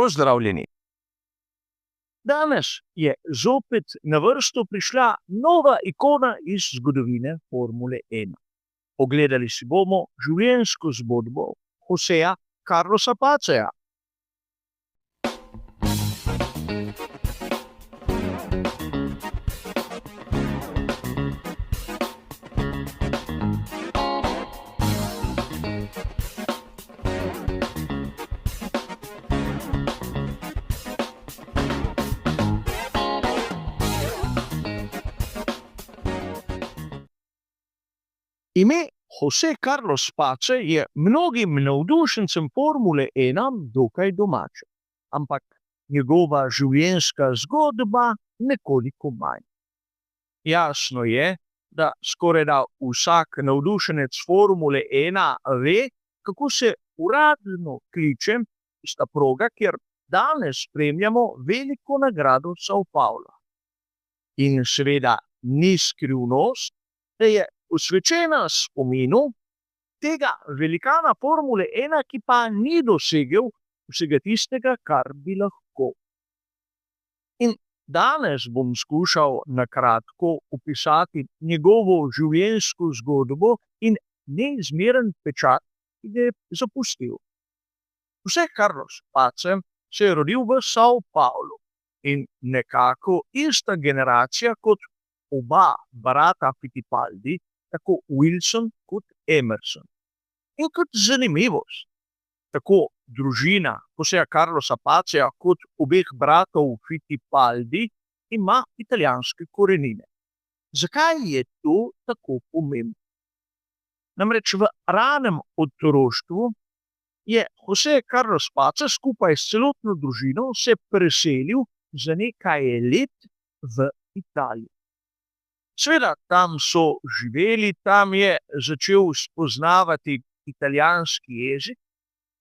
Pozdravljeni. Danes je zopet na vrsto prišla nova ikona iz zgodovine Formule 1. Pogledali si bomo življenjsko zgodbo Joseja Carlosa Paceja. Ime Jose Carlos Pace je mnogim navdušencem Formule 1 dokaj domače, ampak njegova življenjska zgodba nekoliko manj. Jasno je, da skorajda vsak navdušenec Formule 1 ve, kako se uradno kliče tista proga, kjer danes spremljamo veliko nagrado São Paula. In seveda ni skrivnost, da je posvečena spominu tega velikana Formule 1, ki pa ni dosegel vsega tistega, kar bi lahko. In danes bom skušal na kratko opisati njegovo življenjsko zgodbo in neizmeren pečat, ki ga je zapustil. Jose Carlos Pace se je rodil v São Paulu in nekako ista generacija kot oba brata Fittipaldi, tako Wilson kot Emerson. In kot zanimivost, tako družina Joseja Carlosa Pacea kot obeh bratov Fittipaldi ima italijanske korenine. Zakaj je to tako pomembno? Namreč v ranem otroštvu je Jose Carlos Pace skupaj s celotno družino se preselil za nekaj let v Italijo. Seveda, tam so živeli, tam je začel spoznavati italijanski jezik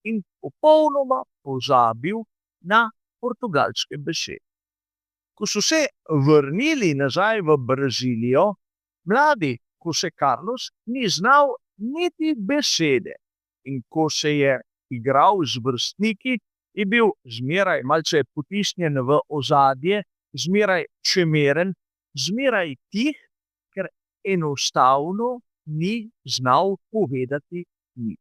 in popolnoma pozabil na portugalske besede. Ko so se vrnili nazaj v Brazilijo, mladi Jose Carlos ni znal niti besede. In ko se je igral z vrstniki, je bil zmeraj malce potisnjen v ozadje, zmeraj čemeren, zmeraj tih, ker enostavno ni znal povedati nič.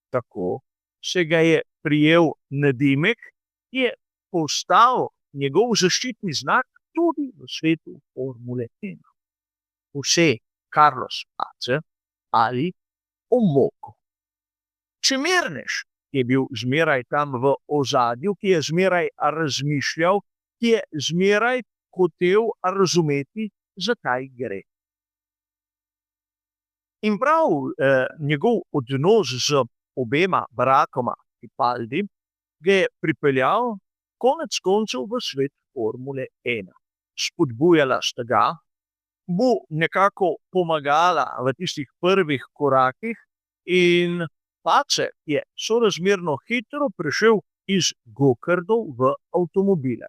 Tako se ga je prijel nadimek, ki je postal njegov zaščitni znak tudi v svetu Formule 1. Jose Carlos Pace ali Omoko. Čemernež je bil zmeraj tam v ozadju, ki je zmeraj razmišljal, ki je zmeraj hotel razumeti, zakaj gre. In prav njegov odnos z obema bratoma Fittipaldi ga je pripeljal konec koncev v svet Formule 1. Spodbujala sta ga, mu nekako pomagala v tistih prvih korakih in Pace je sorazmerno hitro prešel iz gokardov v avtomobile.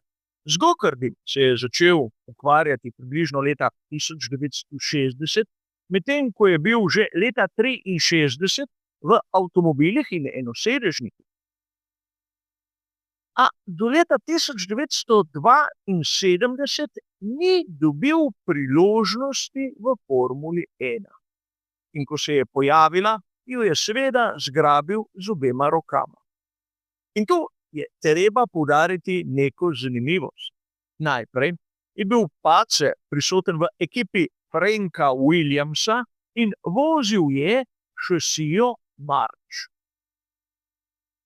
Z gokardi se je začel ukvarjati približno leta 1960, medtem ko je bil že leta 1963 v avtomobilih in enosedežnikih. A do leta 1972 ni dobil priložnosti v Formuli 1. In ko se je pojavila, jo je seveda zgrabil z obema rokama. In tu je treba poudariti neko zanimivost. Najprej je bil Pace prisoten v ekipi Franka Williamsa in vozil je šasijo March.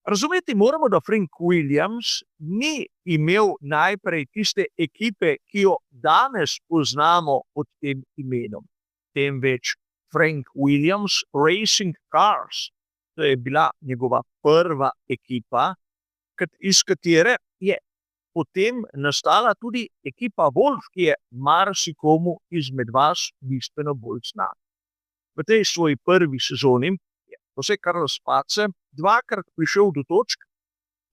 Razumeti moramo, da Frank Williams ni imel najprej tiste ekipe, ki jo danes poznamo pod tem imenom, temveč Frank Williams Racing Cars. To je bila njegova prva ekipa, iz katere je potem nastala tudi ekipa Wolf, ki je marsikomu izmed vas bistveno bolj znana. V tej svoji prvi sezoni je Jose Carlos Pace dvakrat prišel do točk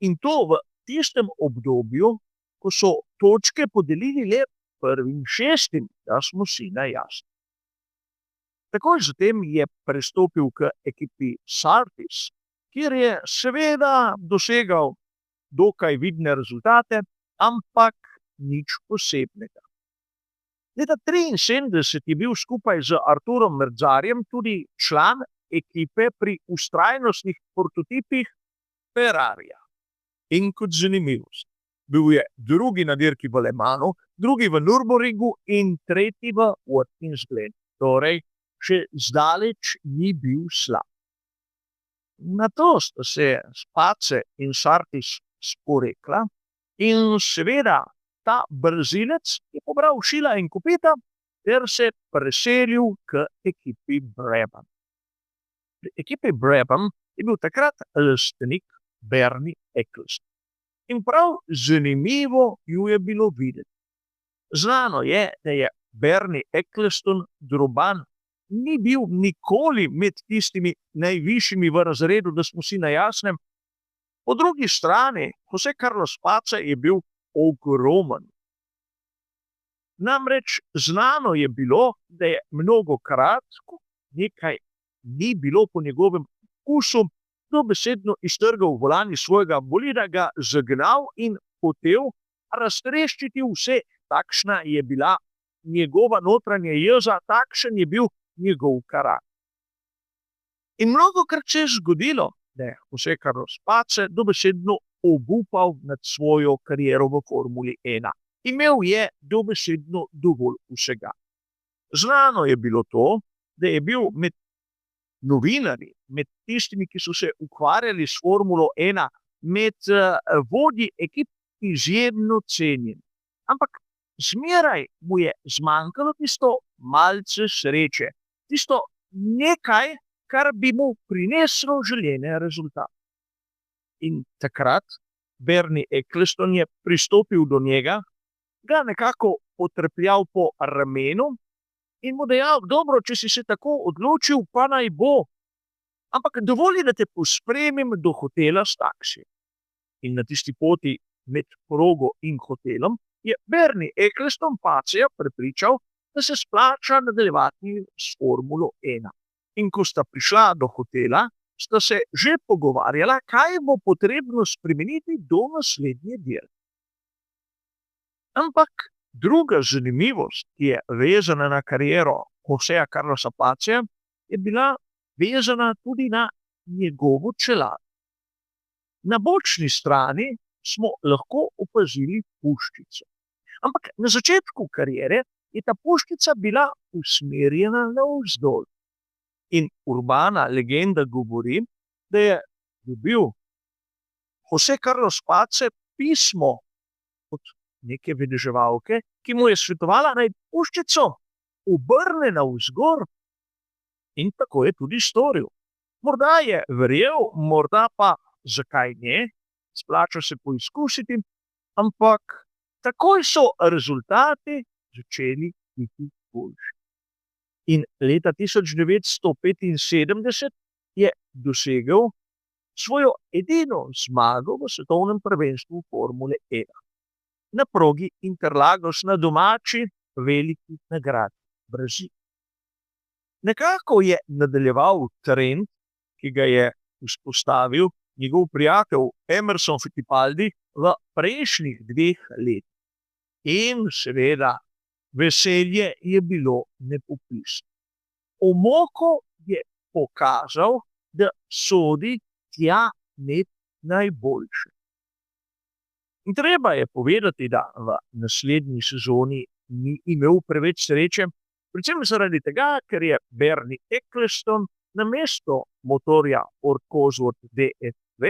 in to v tistem obdobju, ko so točke podelili le prvim šestim, da smo si na jasni. Takoj zatem je prestopil k ekipi Sartis, kjer je seveda dosegal dokaj vidne rezultate, ampak nič posebnega. Leta 1973 je bil skupaj z Arturom Merdzarjem tudi član ekipe pri vztrajnostnih prototipih Ferrarija. In kot zanimivost, bil je drugi na dirki v Le Mansu, drugi v Nürburgringu in tretji v Watkins Glen. Torej, še zdaleč ni bil slab. Nato sta se Space in Surtees sporekla in seveda ta Brazilec je pobral šila in kopita ter se preselil k ekipi Brabham. Pri ekipi Brabham je bil takrat lastnik Bernie Ecclestone. In prav zanimivo ju je bilo videti. Znano je, da je Bernie Ecclestone droban, ni bil nikoli med tistimi najvišjimi v razredu, da smo si na jasnem. Po drugi strani, José Carlos Space je bil ogromen. Namreč znano je bilo, da je mnogokrat, ko nekaj ni bilo po njegovem vkusu, dobesedno iztrgal volan iz svojega bolida, ga zagnal in hotel raztreščiti vse. Takšna je bila njegova notranja jeza, takšen je bil njegov karakter. In mnogokrat se je zgodilo, da je José Carlos Space dobesedno obupal nad svojo kariero v Formuli 1. Imel je dobesedno dovolj vsega. Znano je bilo to, da je bil med novinarji, med tistimi, ki so se ukvarjali s Formulo 1, med vodji ekip izjemno cenjen. Ampak zmeraj mu je zmanjkalo tisto malce sreče, tisto nekaj, kar bi mu prineslo željene rezultate. In takrat Bernie Ecclestone je pristopil do njega, ga nekako potrpljal po ramenu in mu dejal: dobro, če si se tako odločil, pa naj bo, ampak dovoli, da te pospremim do hotela s taksijem. In na tisti poti med progo in hotelom je Bernie Ecclestone Spacea prepričal, da se splača nadaljevati s Formulo 1. In ko sta prišla do hotela, sta se že pogovarjala, kaj bo potrebno spremeniti do naslednje dirke. Ampak druga zanimivost, ki je vezana na kariero Joséja Carlosa Spacea, je bila vezana tudi na njegovo čelado. Na bočni strani smo lahko opazili puščico. Ampak na začetku kariere je ta puščica bila usmerjena navzdol. In urbana legenda govori, da je dobil José Carlos Space pismo od neke vedeževalke, ki mu je svetovala, naj puščico obrne navzgor. In tako je tudi storil. Morda je verjel, morda pa zakaj ne, splača se poizkusiti, ampak takoj so rezultati začeli biti boljši. In leta 1975 je dosegel svojo edino zmago v svetovnem prvenstvu Formule 1. Na progi Interlagos na domači veliki nagradi Brazil. Nekako je nadaljeval trend, ki ga je vzpostavil njegov prijatelj Emerson Fittipaldi v prejšnjih 2 letih. In seveda veselje je bilo nepopisno. Omoko je pokazal, da sodi tja med najboljše. In treba je povedati, da v naslednji sezoni ni imel preveč sreče, predvsem zaradi tega, ker je Bernie Ecclestone namesto motorja Ford Cosworth DFV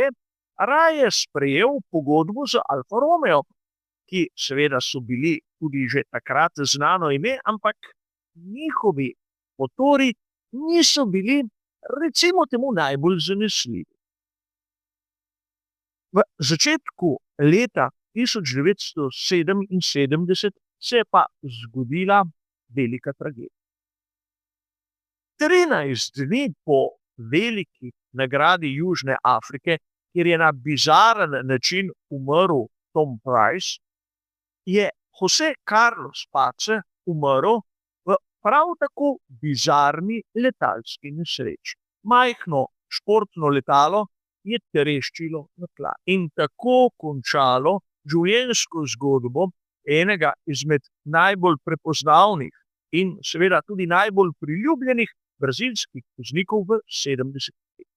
raje sprejel pogodbo z Alfa Romeo, ki seveda so bili tudi že takrat znano ime, ampak njihovi motorji niso bili, recimo temu, najbolj zanesljivi. V začetku leta 1977 se je pa zgodila velika tragedija. 13 dni po veliki nagradi Južne Afrike, kjer je na bizaren način umrl Tom Price, je José Carlos Space umrl v prav tako bizarni letalski nesreči. Majhno športno letalo je tereščilo na tla in tako končalo življenjsko zgodbo enega izmed najbolj prepoznavnih in seveda tudi najbolj priljubljenih brazilskih voznikov v 70-ih.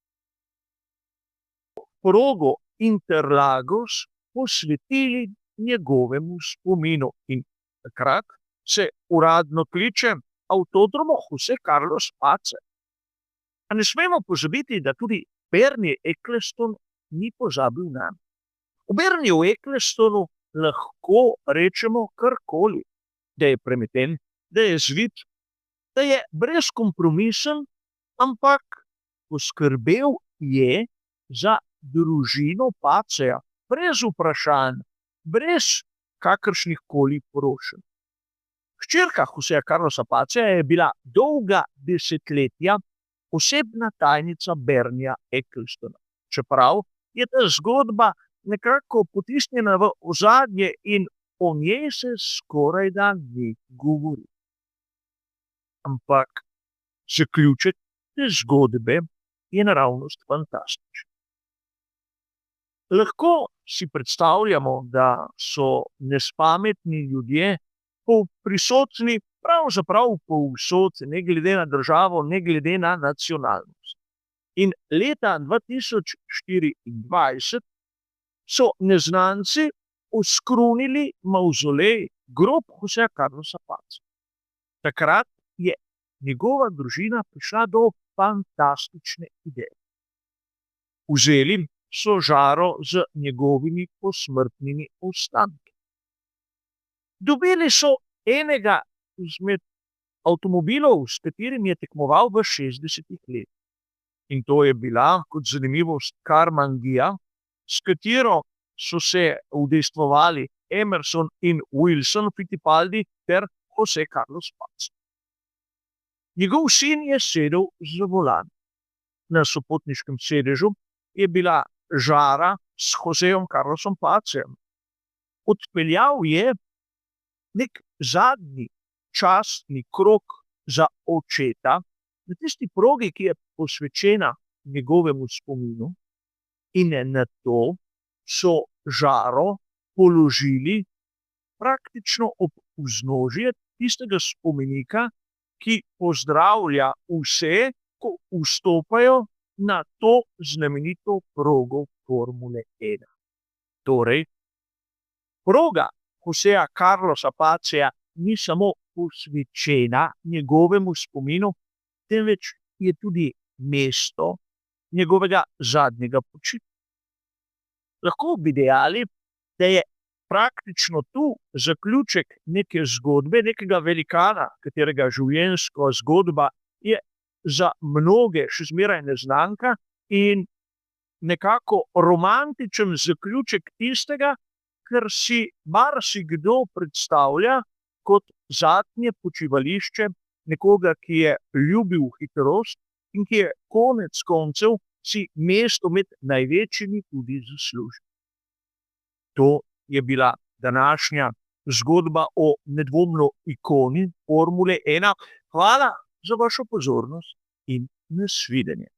Progo Interlagos posvetili njegovemu spominu in takrat se uradno kliče Avtodromo José Carlos Pace. A ne smemo pozabiti, da tudi Bernie Ecclestone ni pozabil nanj. O Bernieju Ecclestonu lahko rečemo karkoli, da je premeten, da je zvit, da je brezkompromisen, ampak poskrbel je za družino Paceja, brez vprašanj, brez kakršnihkoli prošenj. Hčerka Joseja Carlosa Paceja je bila dolga desetletja osebna tajnica Bernieja Ecclestona, čeprav je ta zgodba nekako potisnjena v ozadje in o njej se skorajda ne govori. Ampak zaključek te zgodbe je naravnost fantastičen. Lahko si predstavljamo, da so nespametni ljudje prisotni pravzaprav povsod, ne glede na državo, ne glede na nacionalnost. In leta 2024 so neznanci oskrunili mavzolej, grob Joseja Carlosa Pace. Takrat je njegova družina prišla do fantastične ideje. Vzeli so žaro z njegovimi posmrtnimi ostanki. Dobili so enega izmed avtomobilov, s katerim je tekmoval v 60-ih letih. In to je bila, kot zanimivost, Karmann-Ghia, s katero so se udejstvovali Emerson in Wilson Fittipaldi ter José Carlos Pace. Njegov sin je sedel za volan. Na sopotniškem sedežu je bila žara s Josejem Carlosom Pacejem. Odpeljal je nek zadnji častni krog za očeta na tisti progi, ki je posvečena njegovemu spominu, in nato so žaro položili praktično ob vznožje tistega spomenika, ki pozdravlja vse, ko vstopajo na to znamenito progo Formule 1. Torej, proga Joseja Carlosa Paceja ni samo posvečena njegovemu spominu, temveč je tudi mesto njegovega zadnjega počitka. Lahko bi dejali, da je praktično tu zaključek neke zgodbe, nekega velikana, katerega življenjska zgodba je za mnoge še zmeraj neznanka in nekako romantičen zaključek tistega, kar si marsikdo predstavlja kot zadnje počivališče nekoga, ki je ljubil hitrost in ki je konec koncev si mesto med največjimi tudi zaslužil. To je bila današnja zgodba o nedvomno ikoni Formule 1. Hvala za vašo pozornost in nasvidenje.